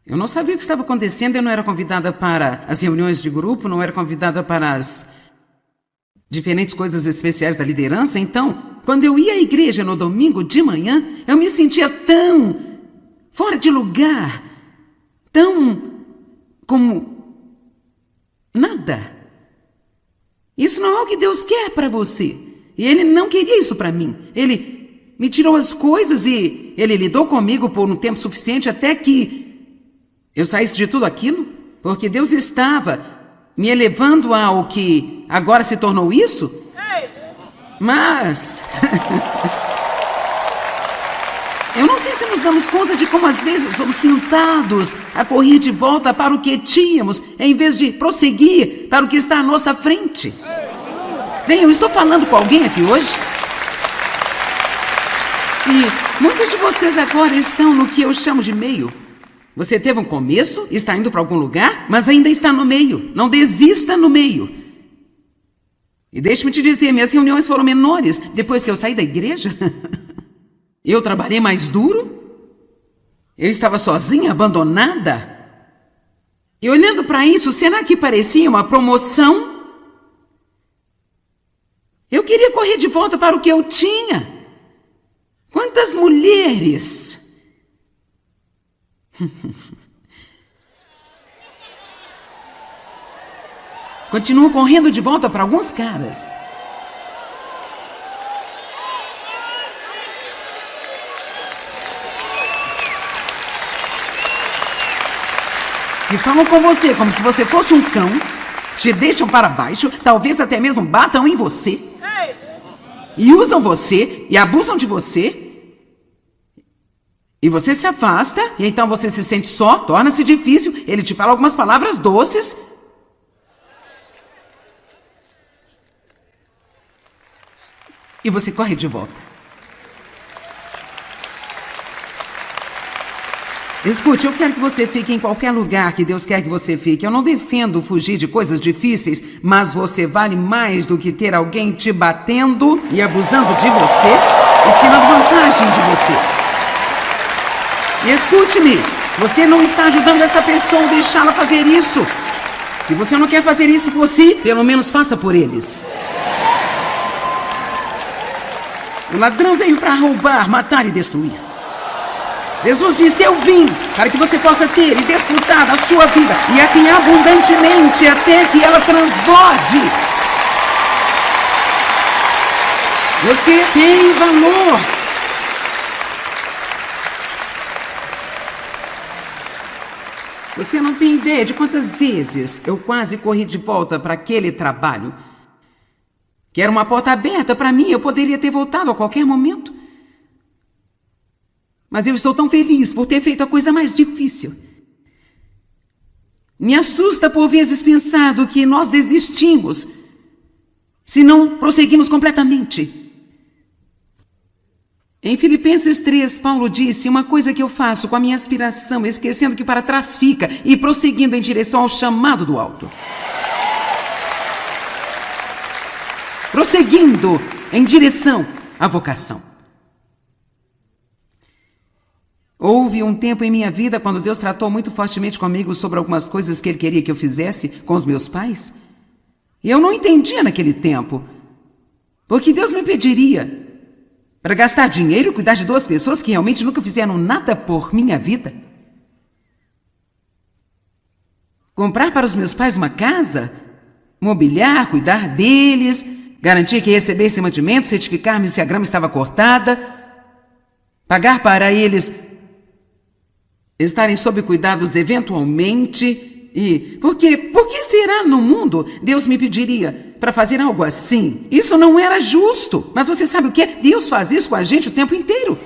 Eu não sabia o que estava acontecendo, eu não era convidada para as reuniões de grupo, não era convidada para as diferentes coisas especiais da liderança. Então, quando eu ia à igreja no domingo de manhã, eu me sentia tão fora de lugar, tão como nada. Isso não é o que Deus quer para você. E Ele não queria isso para mim. Ele me tirou as coisas e Ele lidou comigo por um tempo suficiente até que eu saísse de tudo aquilo, porque Deus estava me elevando ao que agora se tornou isso. Mas eu não sei se nos damos conta de como às vezes somos tentados a correr de volta para o que tínhamos, em vez de prosseguir para o que está à nossa frente. Bem, eu estou falando com alguém aqui hoje. E muitos de vocês agora estão no que eu chamo de meio. Você teve um começo, está indo para algum lugar, mas ainda está no meio. Não desista no meio. E deixe-me te dizer, minhas reuniões foram menores depois que eu saí da igreja. Eu trabalhei mais duro. Eu estava sozinha, abandonada. E olhando para isso, será que parecia uma promoção? Eu queria correr de volta para o que eu tinha. Quantas mulheres continuam correndo de volta para alguns caras. E falam com você como se você fosse um cão, te deixam para baixo, talvez até mesmo batam em você. E usam você e abusam de você. E você se afasta, e então você se sente só, torna-se difícil, ele te fala algumas palavras doces. E você corre de volta. Escute, eu quero que você fique em qualquer lugar que Deus quer que você fique. Eu não defendo fugir de coisas difíceis, mas você vale mais do que ter alguém te batendo e abusando de você e tirando vantagem de você. Escute-me, você não está ajudando essa pessoa a deixá-la fazer isso. Se você não quer fazer isso por si, pelo menos faça por eles. O ladrão veio para roubar, matar e destruir. Jesus disse, eu vim para que você possa ter e desfrutar da sua vida e a tem abundantemente até que ela transborde. Você tem valor. Você não tem ideia de quantas vezes eu quase corri de volta para aquele trabalho. Que era uma porta aberta para mim, eu poderia ter voltado a qualquer momento. Mas eu estou tão feliz por ter feito a coisa mais difícil. Me assusta por vezes pensar do que nós desistimos, se não prosseguimos completamente. Em Filipenses 3, Paulo disse: uma coisa que eu faço com a minha aspiração, esquecendo que para trás fica e prosseguindo em direção ao chamado do alto. Prosseguindo em direção à vocação. Houve um tempo em minha vida quando Deus tratou muito fortemente comigo sobre algumas coisas que Ele queria que eu fizesse com os meus pais. E eu não entendia naquele tempo. Porque Deus me pediria para gastar dinheiro e cuidar de duas pessoas que realmente nunca fizeram nada por minha vida? Comprar para os meus pais uma casa? Mobiliar, cuidar deles, garantir que recebessem mantimento, certificar-me se a grama estava cortada, pagar para eles estarem sob cuidados eventualmente. E por que será no mundo Deus me pediria para fazer algo assim? Isso não era justo. Mas você sabe o que? Deus faz isso com a gente o tempo inteiro.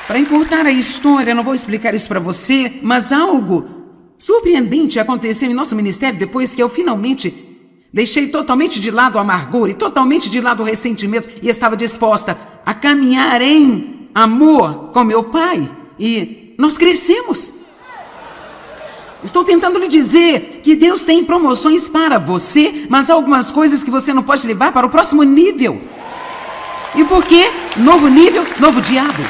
Para encurtar a história, não vou explicar isso para você, mas algo surpreendente aconteceu em nosso ministério depois que eu finalmente deixei totalmente de lado a amargura e totalmente de lado o ressentimento e estava disposta a caminhar em amor com meu pai. E nós crescemos. Estou tentando lhe dizer que Deus tem promoções para você, mas há algumas coisas que você não pode levar para o próximo nível. E por quê? Novo nível, novo diabo.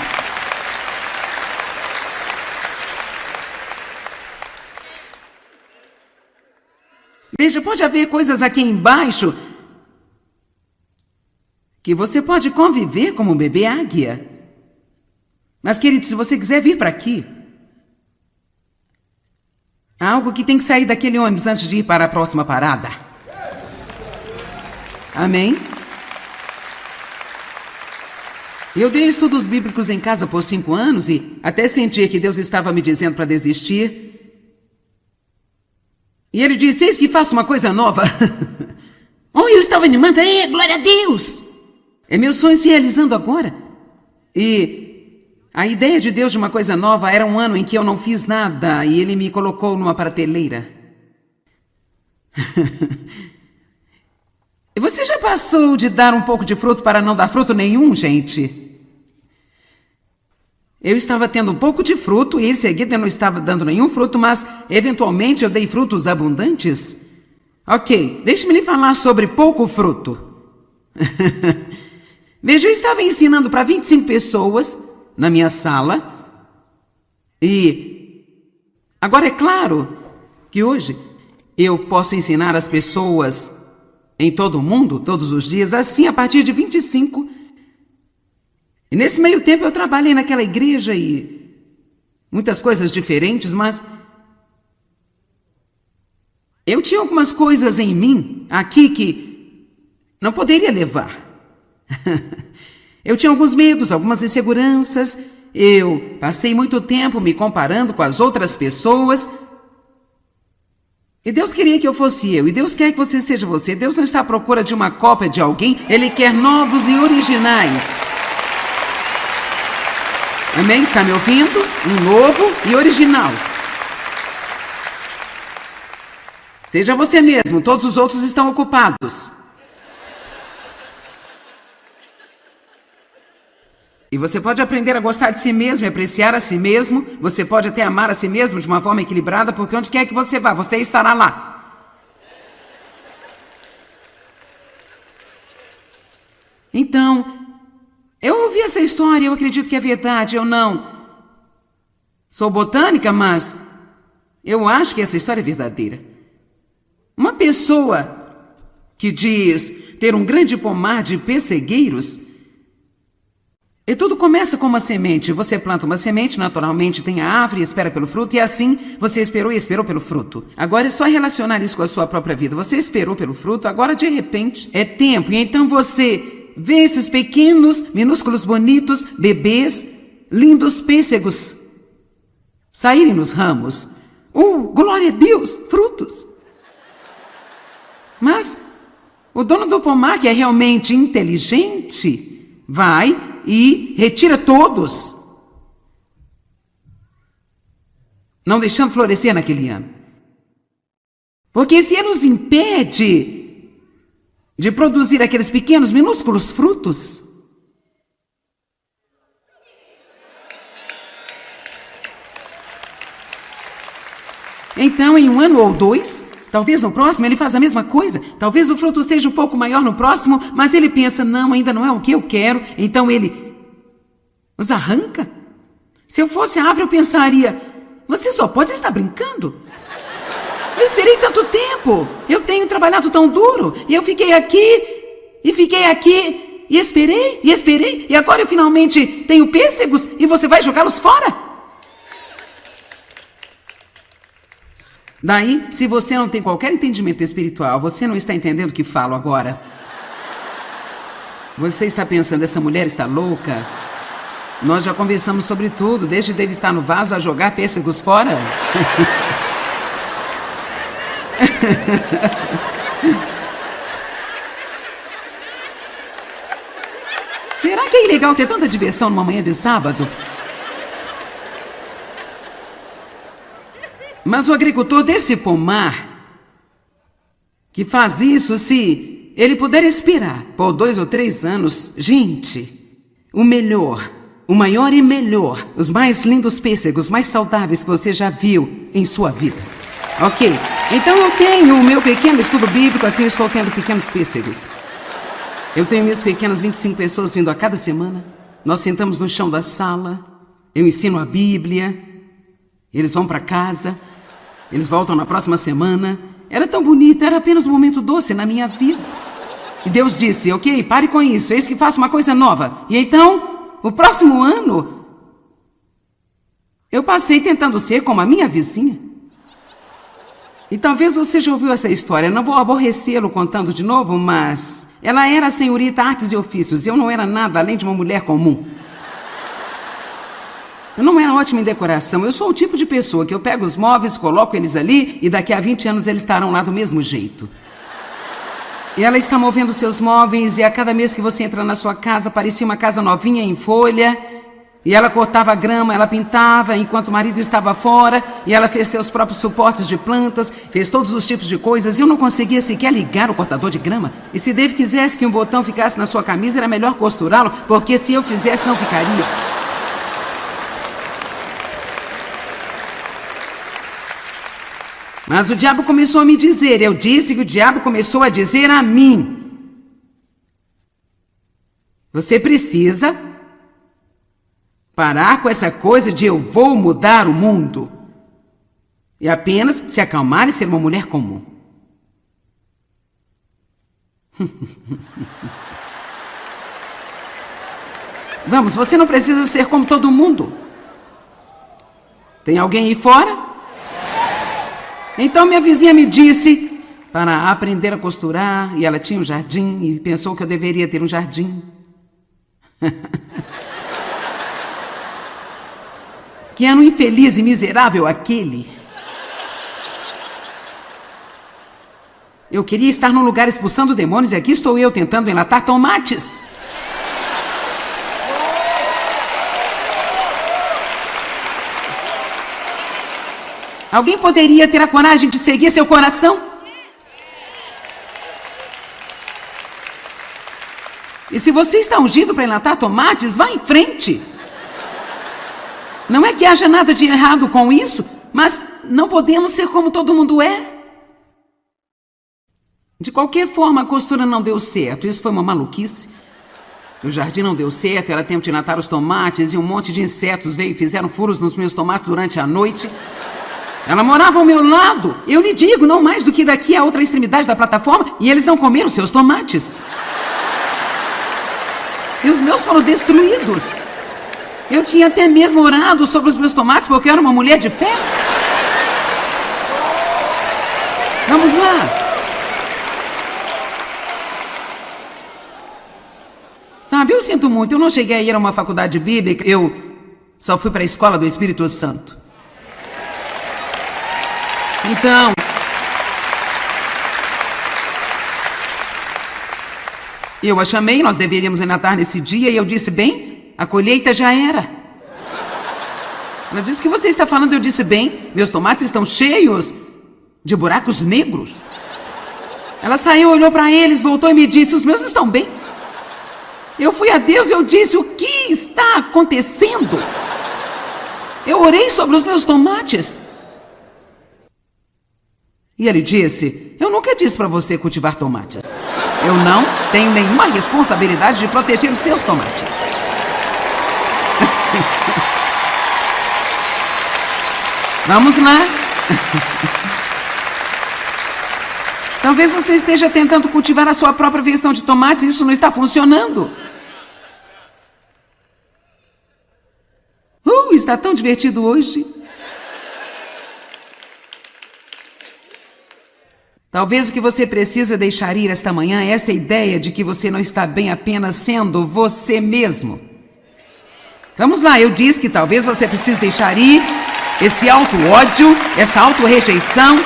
Veja, pode haver coisas aqui embaixo que você pode conviver como um bebê águia. Mas, querido, se você quiser vir para aqui, há algo que tem que sair daquele ônibus antes de ir para a próxima parada. Amém? Eu dei estudos bíblicos em casa por 5 anos e até sentir que Deus estava me dizendo para desistir. E Ele disse: eis que faço uma coisa nova. Oh, eu estava animada. Glória a Deus! É meu sonho se realizando agora. E a ideia de Deus de uma coisa nova era um ano em que eu não fiz nada e Ele me colocou numa prateleira. E você já passou de dar um pouco de fruto para não dar fruto nenhum, gente? Eu estava tendo um pouco de fruto e em seguida eu não estava dando nenhum fruto, mas eventualmente eu dei frutos abundantes. Ok, deixe-me lhe falar sobre pouco fruto. Veja, eu estava ensinando para 25 pessoas na minha sala. E agora é claro que hoje eu posso ensinar as pessoas em todo o mundo, todos os dias, assim a partir de 25. E nesse meio tempo eu trabalhei naquela igreja e muitas coisas diferentes, mas eu tinha algumas coisas em mim aqui que não poderia levar. Eu tinha alguns medos, algumas inseguranças. Eu passei muito tempo me comparando com as outras pessoas. E Deus queria que eu fosse eu. E Deus quer que você seja você. Deus não está à procura de uma cópia de alguém. Ele quer novos e originais. Amém? Está me ouvindo? Um novo e original. Seja você mesmo. Todos os outros estão ocupados. E você pode aprender a gostar de si mesmo e apreciar a si mesmo. Você pode até amar a si mesmo de uma forma equilibrada, porque onde quer que você vá, você estará lá. Então, eu ouvi essa história, eu acredito que é verdade. Eu não sou botânica, mas eu acho que essa história é verdadeira. Uma pessoa que diz ter um grande pomar de pessegueiros. E tudo começa com uma semente. Você planta uma semente, naturalmente tem a árvore e espera pelo fruto. E assim, você esperou e esperou pelo fruto. Agora é só relacionar isso com a sua própria vida. Você esperou pelo fruto, agora de repente é tempo. E então você vê esses pequenos, minúsculos, bonitos bebês lindos pêssegos saírem nos ramos. Glória a Deus, frutos. Mas o dono do pomar, que é realmente inteligente, vai e retira todos, não deixando florescer naquele ano. Porque se ele nos impede de produzir aqueles pequenos, minúsculos frutos, então em um ano ou dois, talvez no próximo ele faz a mesma coisa. Talvez o fruto seja um pouco maior no próximo, mas ele pensa, não, ainda não é o que eu quero. Então ele os arranca. Se eu fosse a árvore, eu pensaria, você só pode estar brincando. Eu esperei tanto tempo. Eu tenho trabalhado tão duro. E eu fiquei aqui, e esperei, e agora eu finalmente tenho pêssegos e você vai jogá-los fora? Daí, se você não tem qualquer entendimento espiritual, você não está entendendo o que falo agora. Você está pensando, essa mulher está louca? Nós já conversamos sobre tudo, desde deve estar no vaso a jogar pêssegos fora. Será que é ilegal ter tanta diversão numa manhã de sábado? Mas o agricultor desse pomar, que faz isso, se ele puder expirar por 2 ou 3 anos, gente, o melhor, o maior e melhor, os mais lindos pêssegos, mais saudáveis que você já viu em sua vida. Ok, então eu tenho o meu pequeno estudo bíblico, assim eu estou tendo pequenos pêssegos. Eu tenho minhas pequenas 25 pessoas vindo a cada semana. Nós sentamos no chão da sala, eu ensino a Bíblia, eles vão para casa. Eles voltam na próxima semana. Era tão bonita, era apenas um momento doce na minha vida. E Deus disse, ok, pare com isso, eis que faço uma coisa nova. E então, o próximo ano, eu passei tentando ser como a minha vizinha. E talvez você já ouviu essa história, não vou aborrecê-lo contando de novo, mas ela era a senhorita Artes e Ofícios, e eu não era nada além de uma mulher comum. Eu não era ótima em decoração, eu sou o tipo de pessoa que eu pego os móveis, coloco eles ali e daqui a 20 anos eles estarão lá do mesmo jeito. E ela está movendo seus móveis e a cada mês que você entra na sua casa parecia uma casa novinha em folha. E ela cortava grama, ela pintava enquanto o marido estava fora e ela fez seus próprios suportes de plantas, fez todos os tipos de coisas e eu não conseguia sequer ligar o cortador de grama. E se Dave quisesse que um botão ficasse na sua camisa, era melhor costurá-lo, porque se eu fizesse não ficaria. Mas o diabo começou a me dizer, eu disse que o diabo começou a dizer a mim, você precisa parar com essa coisa de eu vou mudar o mundo e apenas se acalmar e ser uma mulher comum. Vamos, você não precisa ser como todo mundo. Tem alguém aí fora? Então minha vizinha me disse para aprender a costurar e ela tinha um jardim e pensou que eu deveria ter um jardim. Que ano infeliz e miserável aquele. Eu queria estar num lugar expulsando demônios e aqui estou eu tentando enlatar tomates. Alguém poderia ter a coragem de seguir seu coração? E se você está ungido para enlatar tomates, vá em frente. Não é que haja nada de errado com isso, mas não podemos ser como todo mundo é. De qualquer forma, a costura não deu certo. Isso foi uma maluquice. O jardim não deu certo, era tempo de enlatar os tomates e um monte de insetos veio e fizeram furos nos meus tomates durante a noite. Ela morava ao meu lado. Eu lhe digo, não mais do que daqui à outra extremidade da plataforma, e eles não comeram seus tomates. E os meus foram destruídos. Eu tinha até mesmo orado sobre os meus tomates, porque eu era uma mulher de fé. Vamos lá. Sabe, eu sinto muito, eu não cheguei a ir a uma faculdade bíblica, eu Só fui para a escola do Espírito Santo. Então, eu a chamei, nós deveríamos ir nadar nesse dia, e eu disse, bem, a colheita já era. Ela disse, o que você está falando? Eu disse, bem, meus tomates estão cheios de buracos negros. Ela saiu, olhou para eles, voltou e me disse, os meus estão bem. Eu fui a Deus e eu disse, o que está acontecendo? Eu orei sobre os meus tomates. E ele disse, eu nunca disse para você cultivar tomates. Eu não tenho nenhuma responsabilidade de proteger os seus tomates. Vamos lá. Talvez você esteja tentando cultivar a sua própria versão de tomates e isso não está funcionando. Está tão divertido hoje. Talvez o que você precisa deixar ir esta manhã é essa ideia de que você não está bem apenas sendo você mesmo. Vamos lá, eu disse que talvez você precise deixar ir esse auto-ódio, essa auto-rejeição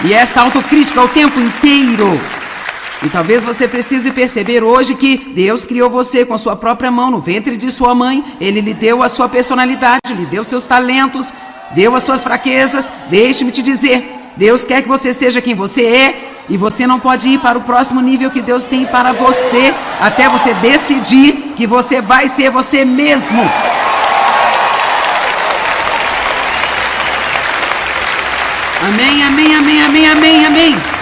e esta autocrítica o tempo inteiro. E talvez você precise perceber hoje que Deus criou você com a sua própria mão no ventre de sua mãe. Ele lhe deu a sua personalidade, lhe deu seus talentos, deu as suas fraquezas. Deixe-me te dizer, Deus quer que você seja quem você é e você não pode ir para o próximo nível que Deus tem para você até você decidir que você vai ser você mesmo. Amém, amém, amém, amém, amém, amém.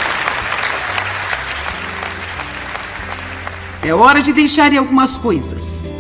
É hora de deixar ir algumas coisas.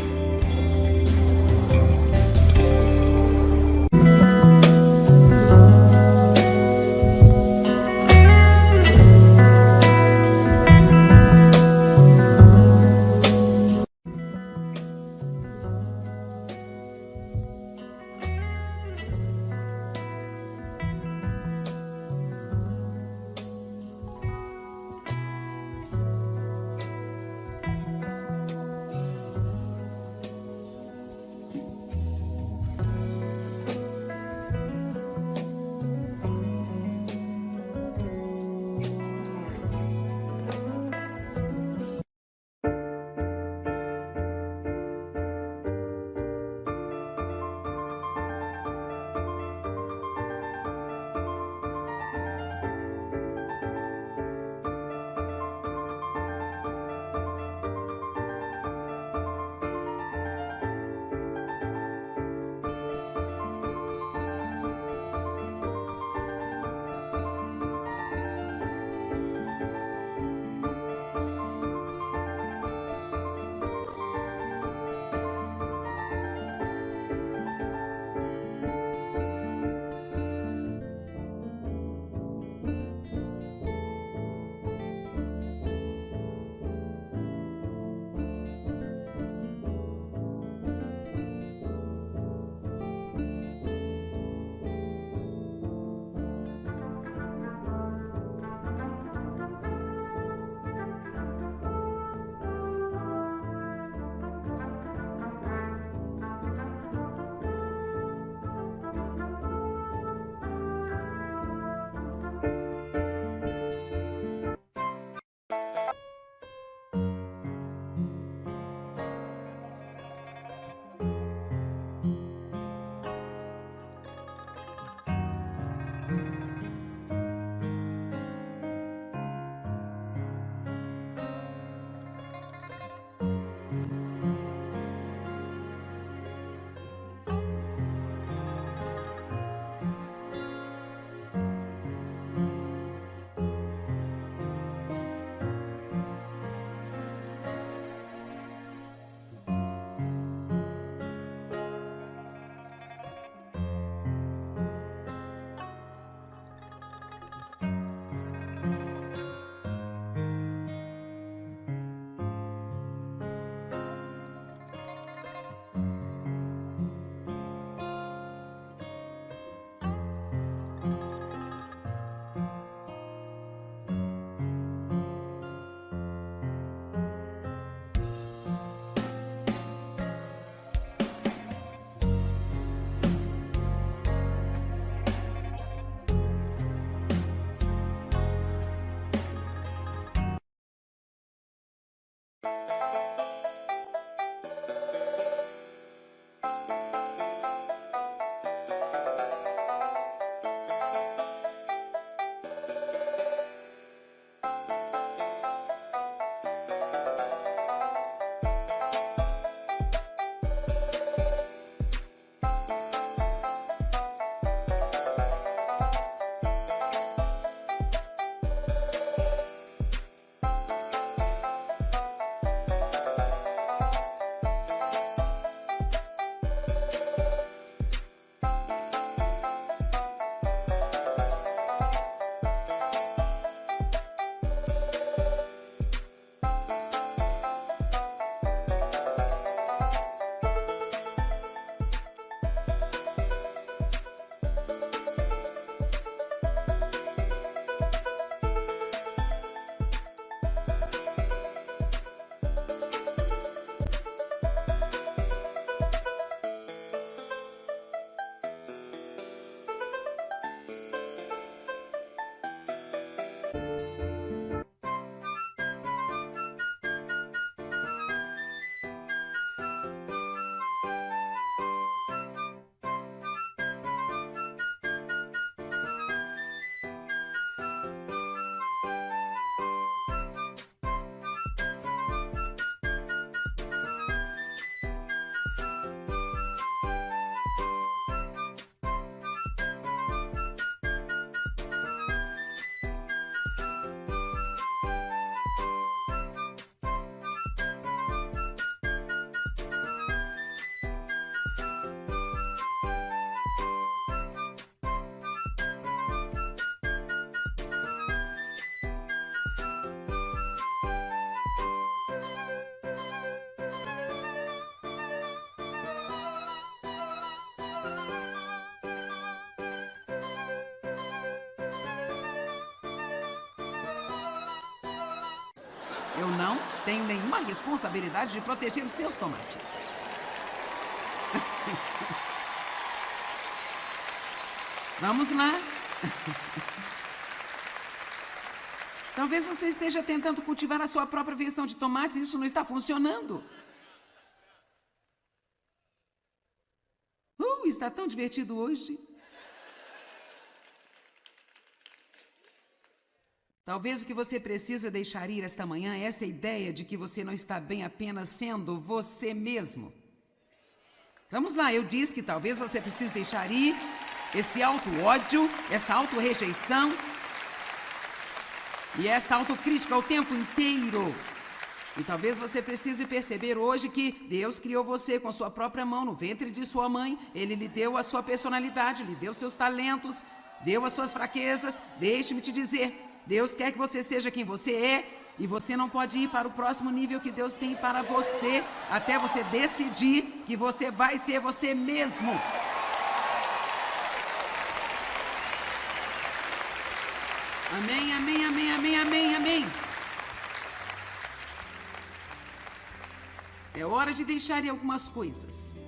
Eu não tenho nenhuma responsabilidade de proteger os seus tomates. Vamos lá. Talvez você esteja tentando cultivar a sua própria versão de tomates e isso não está funcionando. Está tão divertido hoje. Talvez o que você precisa deixar ir esta manhã é essa ideia de que você não está bem apenas sendo você mesmo. Vamos lá, eu disse que talvez você precise deixar ir esse auto-ódio, essa auto-rejeição e esta autocrítica o tempo inteiro. E talvez você precise perceber hoje que Deus criou você com sua própria mão no ventre de sua mãe. Ele lhe deu a sua personalidade, lhe deu seus talentos, deu as suas fraquezas. Deixe-me te dizer, Deus quer que você seja quem você é e você não pode ir para o próximo nível que Deus tem para você até você decidir que você vai ser você mesmo. Amém, amém, amém, amém, amém, amém. É hora de deixar ir algumas coisas.